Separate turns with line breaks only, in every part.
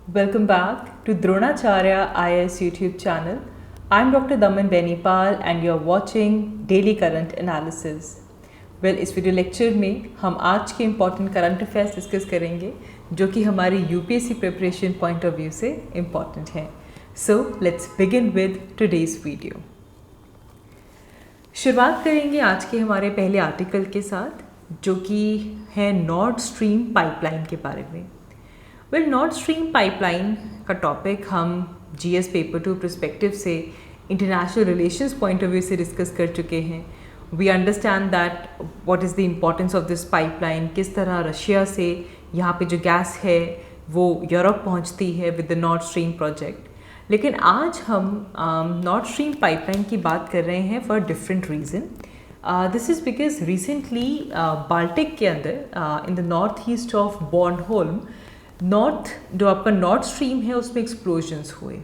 Welcome back to Dronacharya IAS YouTube channel. I'm Dr. Daman Benipal and you're watching Daily Current Analysis. Well, इस video lecture में हम आज के important current affairs discuss करेंगे जो कि हमारी UPSC preparation point of view से इम्पॉर्टेंट हैं. So let's begin with today's video. शुरुआत करेंगे आज के हमारे पहले आर्टिकल के साथ जो कि है नॉर्थ स्ट्रीम पाइपलाइन के बारे में. वेल, नॉर्थ स्ट्रीम पाइपलाइन का टॉपिक हम जीएस पेपर 2 पर्सपेक्टिव से international relations point of view से डिस्कस कर चुके हैं. We understand that what is the importance of this pipeline, किस तरह रशिया से यहाँ पे जो गैस है वो यूरोप पहुँचती है with the north stream project. लेकिन आज हम नॉर्थ स्ट्रीम पाइपलाइन की बात कर रहे हैं for different reason. This is because recently Baltic के अंदर in the north east of Bornholm जो आपका नॉर्थ स्ट्रीम है उसमें एक्सप्लोजन्स हुए.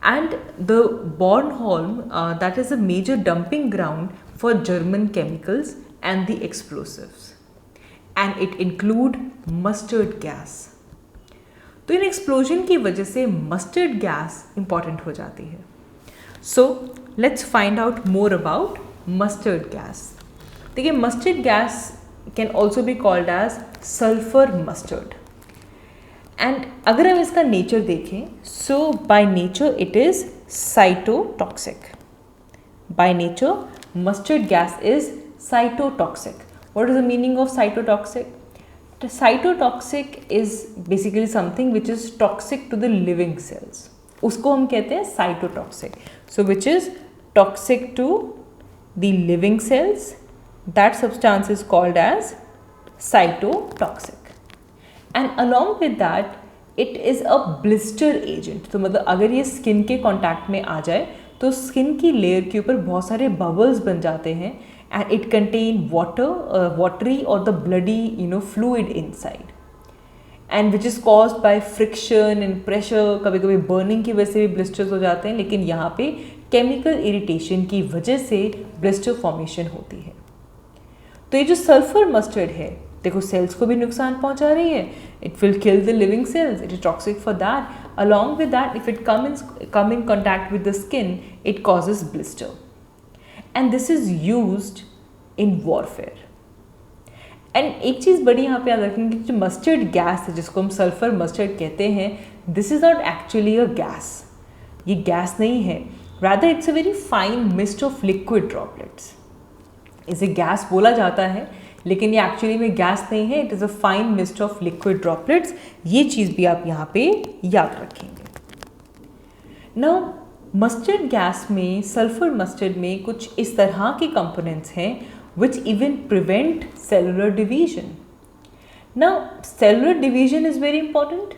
And the Bornholm that is a major dumping ground for German chemicals and the explosives and it include mustard gas. तो इन explosion की वजह से मस्टर्ड गैस इंपॉर्टेंट हो जाती है. So let's find out more about mustard gas. देखिए, mustard gas can also be called as sulphur mustard. And अगर हम इसका नेचर देखें, so by nature it is cytotoxic. By nature mustard gas is cytotoxic. What is the meaning of cytotoxic? Cytotoxic is basically something which is toxic to the living cells. उसको हम कहते हैं cytotoxic. So which is toxic to the living sales, that substance is called as cytotoxic. And along with that it is a blister agent. तो मतलब अगर ये skin के contact में आ जाए तो स्किन की लेयर के ऊपर बहुत सारे बबल्स बन जाते हैं एंड इट कंटेन वाटरी और the bloody fluid inside and which is caused by friction and pressure. कभी कभी बर्निंग की वजह से भी ब्लिस्टर्स हो जाते हैं, लेकिन यहाँ पे केमिकल इरिटेशन की वजह से ब्लिस्टर फॉर्मेशन होती है. तो ये जो सल्फर मस्टर्ड है, देखो सेल्स को भी नुकसान पहुंचा रही है. It will kill the living sales, it is toxic for that. Along with that if it come in contact with the skin it causes blister. And this is used in warfare. And एक चीज़ बड़ी यहाँ पे याद रखेंगे, जो mustard gas है जिसको हम सल्फर मस्टर्ड कहते हैं, this is not actually a gas. ये गैस नहीं है, rather it's a very fine mist of liquid droplets. इसे गैस बोला जाता है लेकिन ये एक्चुअली में गैस नहीं है. It is a fine mist of liquid droplets. ये चीज़ भी आप यहाँ पे याद रखेंगे. नाउ मस्टर्ड गैस में, सल्फर मस्टर्ड में कुछ इस तरह के कंपोनेंट्स हैं which even prevent cellular division. Now cellular division is very important.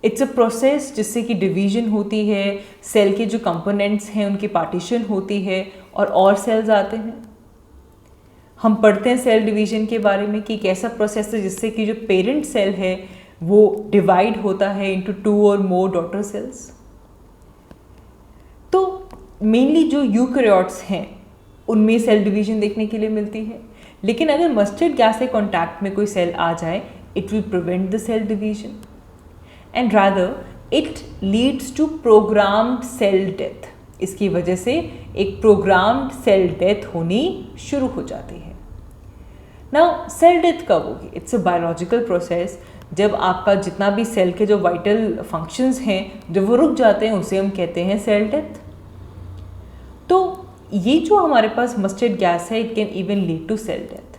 It's a process जिससे कि डिवीजन होती है, सेल के जो कंपोनेंट्स हैं उनकी पार्टीशन होती है और सेल्स आते हैं. हम पढ़ते हैं सेल डिवीजन के बारे में कि एक ऐसा प्रोसेस है जिससे कि जो पेरेंट सेल है वो डिवाइड होता है इनटू 2 और मोर डॉटर सेल्स. तो मेनली जो यूकैरियोट्स हैं उनमें सेल डिवीजन देखने के लिए मिलती है. लेकिन अगर मस्टर्ड गैस के कॉन्टैक्ट में कोई सेल आ जाए, it will prevent the cell division and rather it leads to programmed cell death. इसकी वजह से एक प्रोग्राम्ड सेल डेथ होनी शुरू हो जाती है. नाउ सेल डेथ कब होगी? It's a biological process. जब आपका जितना भी सेल के जो वाइटल फंक्शंस हैं जब वो रुक जाते हैं उसे हम कहते हैं सेल डेथ. तो ये जो हमारे पास मस्टर्ड गैस है, it can even lead to cell death.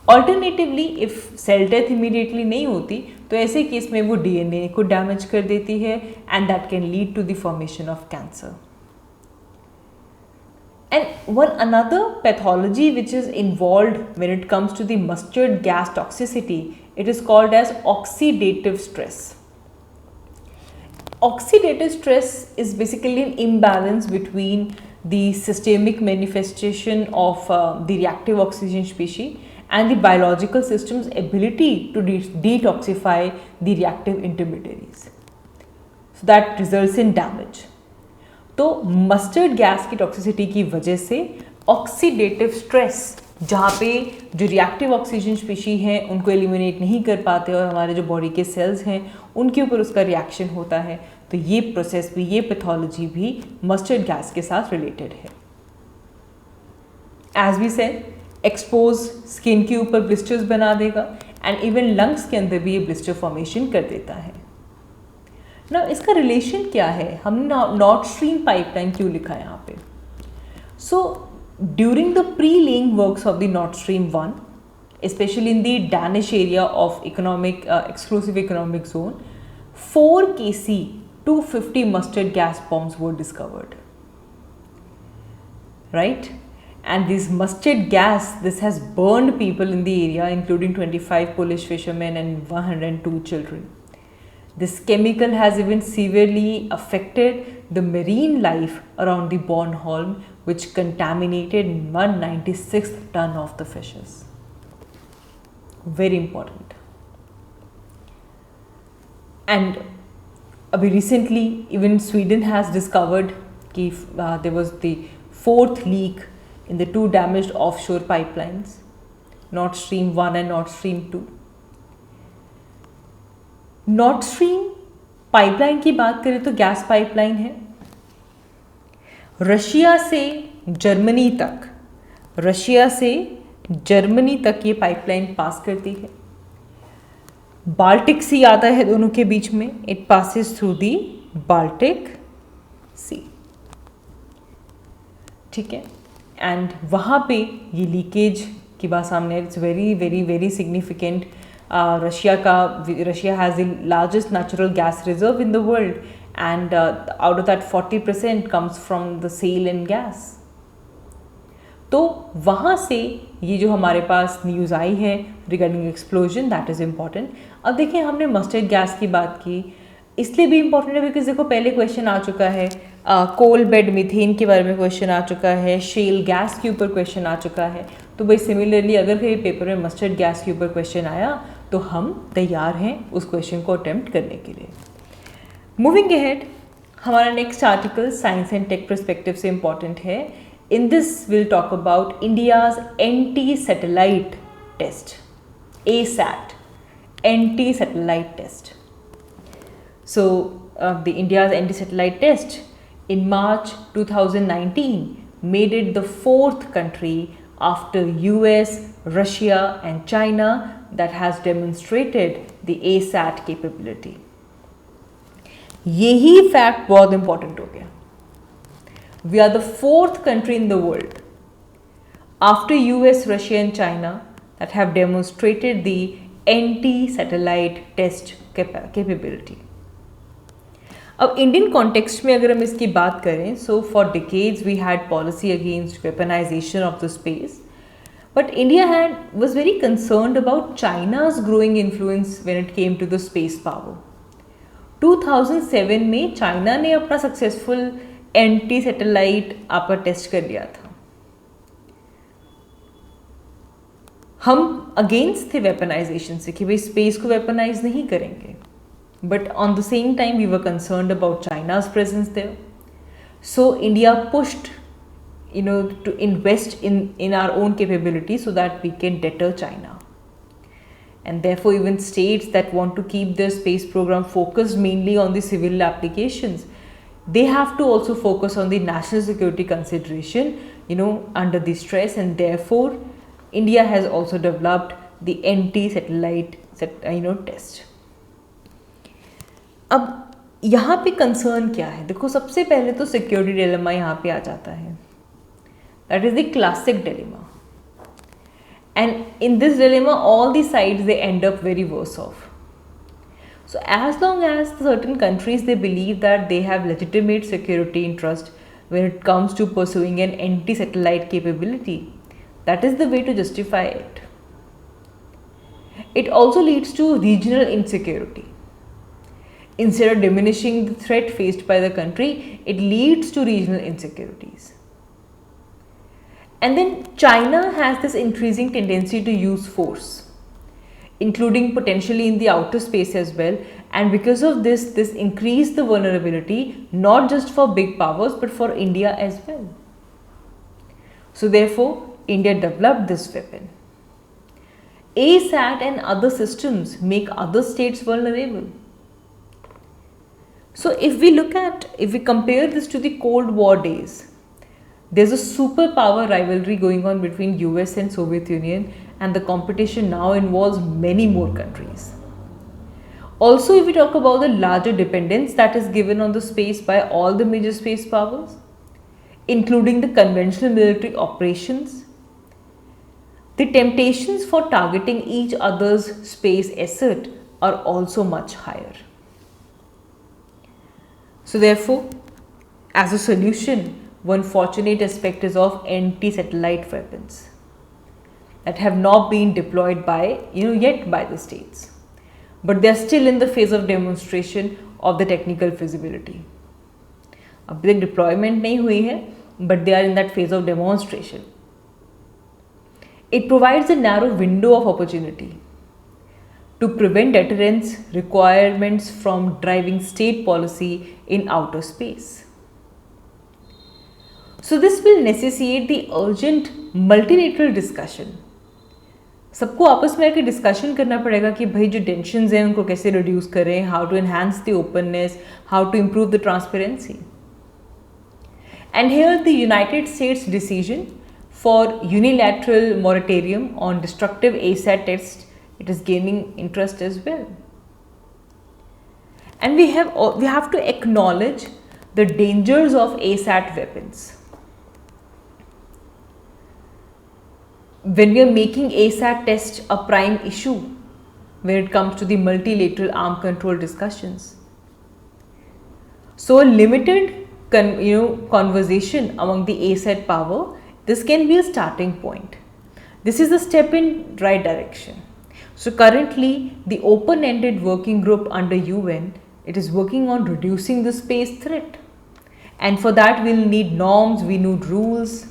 Alternatively if cell death immediately नहीं होती तो ऐसे केस में वो डीएनए को डैमेज कर देती है and that can lead to the formation of cancer. And one another pathology which is involved when it comes to the mustard gas toxicity, it is called as oxidative stress. Oxidative stress is basically an imbalance between the systemic manifestation of the reactive oxygen species and the biological system's ability to detoxify the reactive intermediaries. So that results in damage. तो mustard gas की toxicity की वजह से oxidative stress जहाँ पे जो reactive oxygen species हैं उनको एलिमिनेट नहीं कर पाते और हमारे जो बॉडी के सेल्स हैं उनके ऊपर उसका रिएक्शन होता है। तो ये प्रोसेस भी, ये पैथोलॉजी भी मस्टर्ड गैस के साथ रिलेटेड है। As we said, expose skin के ऊपर ब्लिस्टर्स बना देगा एंड इवन लंग्स के अंदर भी ये ब्लिस्टर फॉर्मेशन कर देता है ना। इसका रिलेशन क्या है, हमने नॉर्थ स्ट्रीम पाइपलाइन क्यों लिखा है यहाँ पे? So during the pre-laying works of the Nord Stream 1, especially in the Danish area of exclusive economic zone, 4 kc 250 mustard gas bombs were discovered, right? And this mustard gas, this has burned people in the area, including 25 Polish fishermen and 102 children. This chemical has even severely affected the marine life around the Bornholm, which contaminated 196th ton of the fishes. Very important. And recently, even Sweden has discovered that there was the 4th leak in the 2 damaged offshore pipelines, Nord Stream 1 and Nord Stream 2. North Stream pipeline की बात करें तो gas pipeline है, Russia से Germany तक ये pipeline पास करती है। बाल्टिक सी आता है दोनों के बीच में, it passes through the Baltic Sea, ठीक है। एंड वहाँ पे ये लीकेज की बात सामने, it's very very very significant. Russia has the largest natural gas reserve in the world, and out of that 40% comes from the shale and gas. तो वहाँ से ये जो हमारे पास न्यूज़ आई है regarding explosion, that is important. अब देखिए, हमने मस्टर्ड गैस की बात की, इसलिए भी इम्पॉर्टेंट है बिकॉज देखो पहले क्वेश्चन आ चुका है, कोल बेड मीथेन के बारे में क्वेश्चन आ चुका है, शेल गैस के ऊपर क्वेश्चन आ चुका है। तो भाई सिमिलरली अगर कहीं पेपर में मस्टर्ड गैस के ऊपर क्वेश्चन आया तो हम तैयार हैं उस क्वेश्चन को अटेम्प्ट करने के लिए। मूविंग अहेड, हमारा next article science and tech perspective से इम्पॉर्टेंट है। In this will talk about India's anti satellite test, ASAT, anti satellite test. So the India's anti-satellite test in March 2019 made it the 4th country after US, Russia and China that has demonstrated the ASAT capability. यही fact बहुत important हो गया। We are the 4th country in the world after US, Russia and China that have demonstrated the anti-satellite test capability. अब Indian context में अगर हम इसकी बात करें, so for decades we had policy against weaponisation of the space, but India was very concerned about China's growing influence when it came to the space power. 2007 में China ने अपना सक्सेसफुल एंटी सैटेलाइट आपका test कर लिया था। हम against थे weaponisation से कि भाई स्पेस को वेपनाइज नहीं करेंगे, but on the same time we were concerned about China's presence there. So India pushed, to invest in our own capability so that we can deter China. And therefore even states that want to keep their space program focused mainly on the civil applications, they have to also focus on the national security consideration, under the stress, and therefore India has also developed the anti-satellite, test. अब यहाँ पे concern क्या है? देखो, सबसे पहले तो security dilemma यहाँ पे आ जाता है, that is the classic dilemma, and in this dilemma all the sides they end up very worse off. So as long as certain countries they believe that they have legitimate security interest when it comes to pursuing an anti-satellite capability, that is the way to justify it. It also leads to regional insecurity. Instead of diminishing the threat faced by the country, it leads to regional insecurities. And then China has this increasing tendency to use force, including potentially in the outer space as well, and because of this increased the vulnerability not just for big powers but for India as well. So therefore India developed this weapon. ASAT and other systems make other states vulnerable. So if we compare this to the Cold War days, there's a superpower rivalry going on between US and Soviet Union, and the competition now involves many more countries. Also, if we talk about the larger dependence that is given on the space by all the major space powers, including the conventional military operations, the temptations for targeting each other's space asset are also much higher. So therefore, as a solution, one fortunate aspect is of anti-satellite weapons that have not been deployed yet by the states, but they are still in the phase of demonstration of the technical feasibility. अभी तक deployment नहीं हुई है, but they are in that phase of demonstration. It provides a narrow window of opportunity to prevent deterrence requirements from driving state policy in outer space. So this will necessitate the urgent multilateral discussion. सबको आपस में आके discussion करना पड़ेगा कि भाई जो tensions हैं उनको कैसे रिड्यूस करें, how to enhance the openness, how to improve the transparency. And here the United States decision for unilateral moratorium on destructive ASAT tests, it is gaining interest as well. And we have to acknowledge the dangers of ASAT weapons. When we are making ASAT tests a prime issue when it comes to the multilateral arm control discussions. So a limited conversation among the ASAT power, this can be a starting point. This is a step in right direction. So currently the open-ended working group under UN, it is working on reducing the space threat, and for that we'll need norms, we need rules,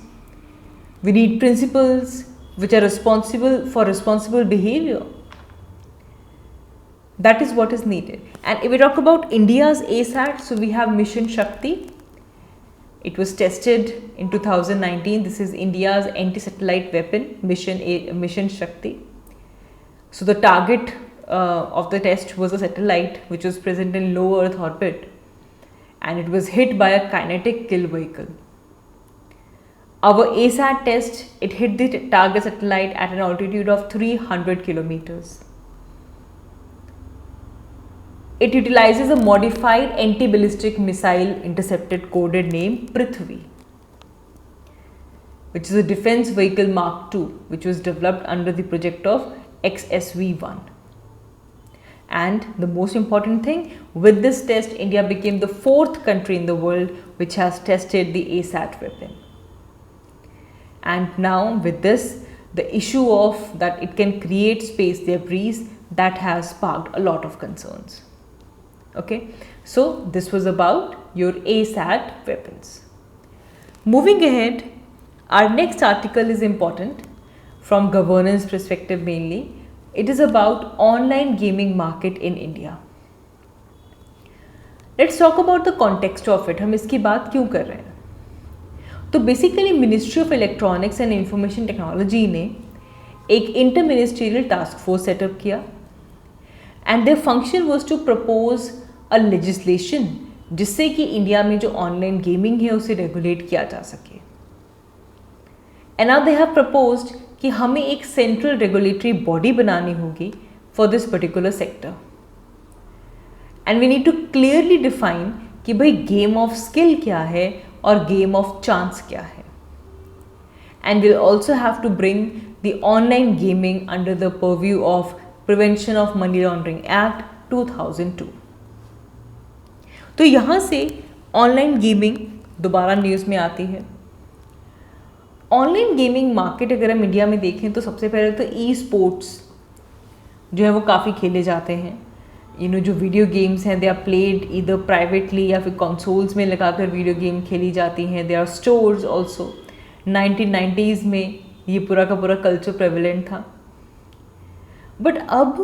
we need principles which are responsible for responsible behavior. That is what is needed. And if we talk about India's ASAT, so we have Mission Shakti. It was tested in 2019. This is India's anti-satellite weapon, Mission Shakti. So the target of the test was a satellite which was present in low Earth orbit, and it was hit by a kinetic kill vehicle. Our ASAT test, it hit the target satellite at an altitude of 300 kilometers. It utilizes a modified anti-ballistic missile intercepted coded name Prithvi, which is a defense vehicle Mark II, which was developed under the project of XSV-1. And the most important thing, with this test, India became the 4th country in the world which has tested the ASAT weapon. And now with this, the issue of that it can create space debris, that has sparked a lot of concerns. Okay, so this was about your ASAT weapons. Moving ahead, our next article is important from governance perspective mainly. It is about online gaming market in India. Let's talk about the context of it. हम इसकी बात क्यों कर रहे हैं? तो basically Ministry of Electronics and Information Technology ने एक inter ministerial task force setup किया, and their function was to propose a legislation जिससे कि इंडिया में जो ऑनलाइन गेमिंग है उसे रेगुलेट किया जा सके. And now they have proposed कि हमें एक सेंट्रल रेगुलेटरी बॉडी बनानी होगी for this particular sector, and we need to clearly define कि भाई गेम ऑफ स्किल क्या है और गेम ऑफ चांस क्या है. And will also have to bring the online gaming under the purview of prevention of money laundering act 2002. तो यहाँ से ऑनलाइन गेमिंग दोबारा न्यूज़ में आती है. ऑनलाइन गेमिंग मार्केट अगर हम इंडिया में देखें तो सबसे पहले तो ई स्पोर्ट्स जो है वो काफ़ी खेले जाते हैं. जो वीडियो गेम्स हैं they are played either privately या फिर कंसोल्स में लगाकर वीडियो गेम खेली जाती हैं. They are stores also. 1990s में ये पूरा का पूरा कल्चर प्रेवलेंट था, बट अब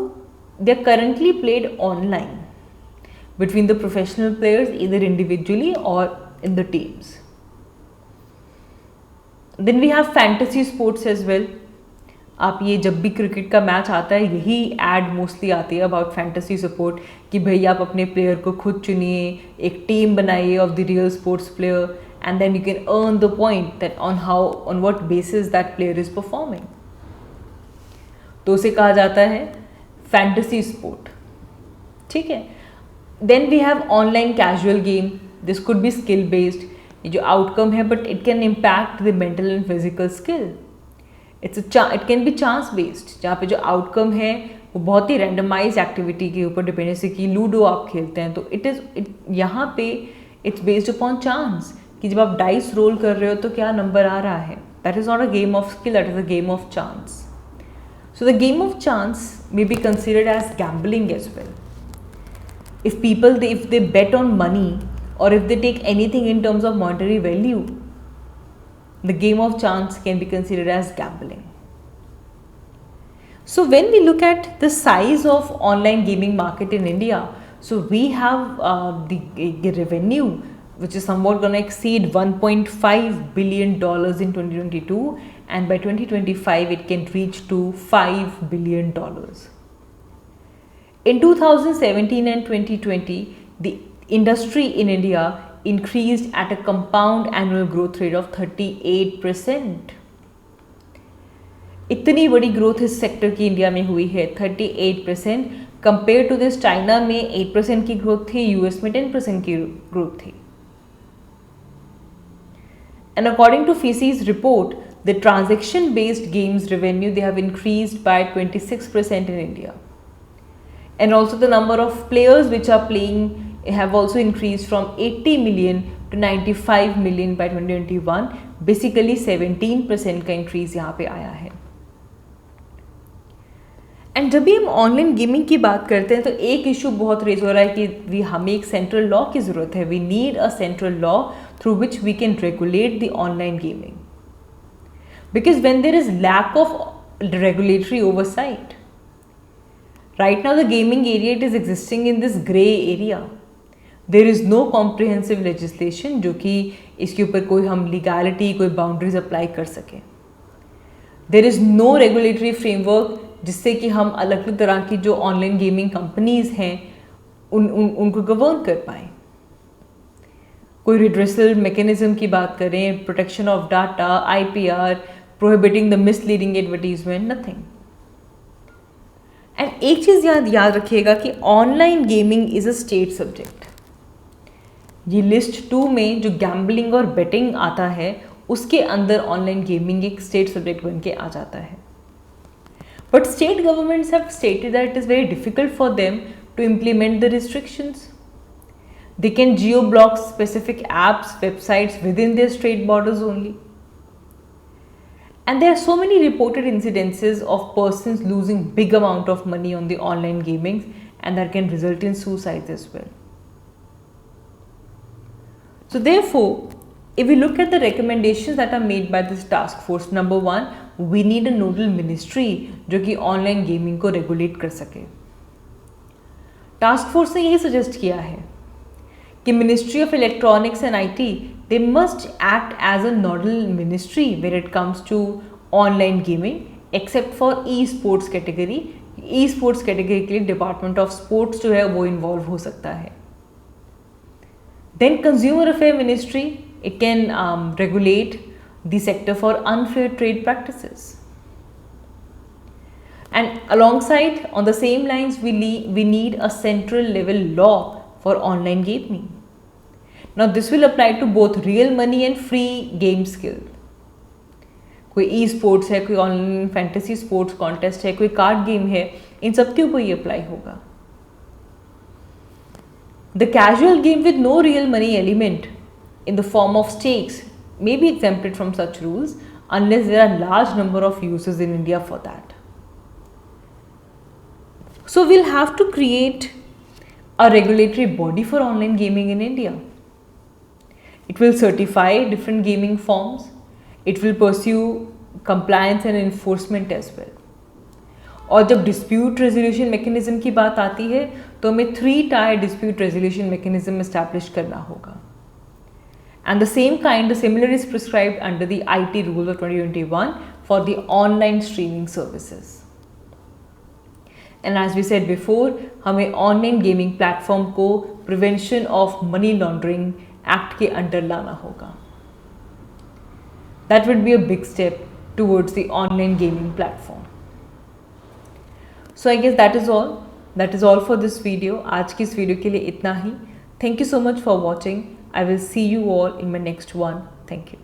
they are currently played online between the professional players either individually or in the teams. Then we have fantasy sports as well. आप ये जब भी क्रिकेट का मैच आता है यही एड मोस्टली आती है अबाउट फैंटेसी सपोर्ट कि भाई आप अपने प्लेयर को खुद चुनिए, एक टीम बनाइए of the real sports player and then you can earn the point that on what basis that player is performing. तो उसे कहा जाता है फैंटेसी स्पोर्ट. ठीक है. Then we have online casual game. This could be skill based. ये जो outcome है but it can impact the mental and physical skill. It can be chance based, जहाँ पे जो आउटकम है वो बहुत ही रैंडमाइज एक्टिविटी के ऊपर डिपेंड. जैसे कि लूडो आप खेलते हैं तो यहाँ पे इट्स बेस्ड अपॉन चांस कि जब आप डाइस रोल कर रहे हो तो क्या नंबर आ रहा है. That is not a game of skill, that is a game of chance. So the game of chance may be considered as gambling as well. if they bet on money or if they take anything in terms of monetary value, the game of chance can be considered as gambling. So when we look at the size of online gaming market in India, so we have the revenue which is somewhat going to exceed $1.5 billion in 2022, and by 2025 it can reach to $5 billion. In 2017 and 2020, the industry in India increased at a compound annual growth rate of 38%. इतनी बड़ी growth इस sector की India में हुई है 38%. Compare to this China में 8% की growth थी, यूएस में 10% की ग्रोथ थी. And according to FICCI's report, the transaction based games revenue, they have increased by 26% in India. And also the number of players which are playing have also increased from 80 million to 95 million by 2021. Basically 17% का increase यहाँ पे आया है. And जब भी हम online gaming की बात करते हैं तो एक इशू बहुत रेज हो रहा है कि हमें एक सेंट्रल लॉ की ज़रूरत है. We need a central law through which we can regulate the online gaming, because when there is lack of regulatory oversight. Right now the gaming area, it is existing in this grey area. There is no comprehensive legislation जो कि इसके ऊपर कोई हम legality, कोई boundaries apply कर सकें. There is no regulatory framework जिससे कि हम अलग अलग तरह की जो ऑनलाइन गेमिंग कंपनीज हैं उनको गवर्न कर पाएँ. कोई रिड्रेसल मैकेनिज्म की बात करें, protection of data, IPR, prohibiting the misleading advertisement, nothing. And एक चीज़ याद रखिएगा कि online gaming is a state subject. ये लिस्ट 2 में जो गैम्बलिंग और बेटिंग आता है उसके अंदर ऑनलाइन गेमिंग एक स्टेट सब्जेक्ट बन के आ जाता है. But state governments have stated that it is very difficult for them to implement the restrictions. They can geo block specific apps, websites within their state borders only. And there are so many reported incidences of persons losing big amount of money on the online gaming, and that can result in suicides as well. So therefore, if we look at the recommendations that are made by this task force, number 1, we need a nodal ministry जो कि online gaming को regulate कर सके. Task force ने यही suggest किया है कि Ministry of Electronics and IT, they must act as a nodal ministry when it comes to online gaming, except for e-sports category. e-sports category के लिए Department of Sports जो है वो involve हो सकता है. Then Consumer Affairs Ministry, it can regulate the sector for unfair trade practices. And alongside, on the same lines, we need a central level law for online gaming. Now this will apply to both real money and free game skill. कोई e sports है, कोई online fantasy sports contest है, कोई card game है, इन सब के ऊपर ये अप्लाई होगा. The casual game with no real money element in the form of stakes may be exempted from such rules unless there are large number of users in India for that. So we'll have to create a regulatory body for online gaming in India. It will certify different gaming forms. It will pursue compliance and enforcement as well. और जब dispute resolution mechanism की बात आती है तो हमें 3 tyre dispute resolution mechanism establish करना होगा. And the similar is prescribed under the IT rules of 2021 for the online streaming services. And as we said before, हमें ऑनलाइन गेमिंग प्लेटफॉर्म को Prevention of money laundering Act के under लाना होगा. That would be a big step towards the online gaming platform. So I guess that is all for this video. आज की इस video के लिए इतना ही. Thank you so much for watching. I will see you all in my next one. Thank you.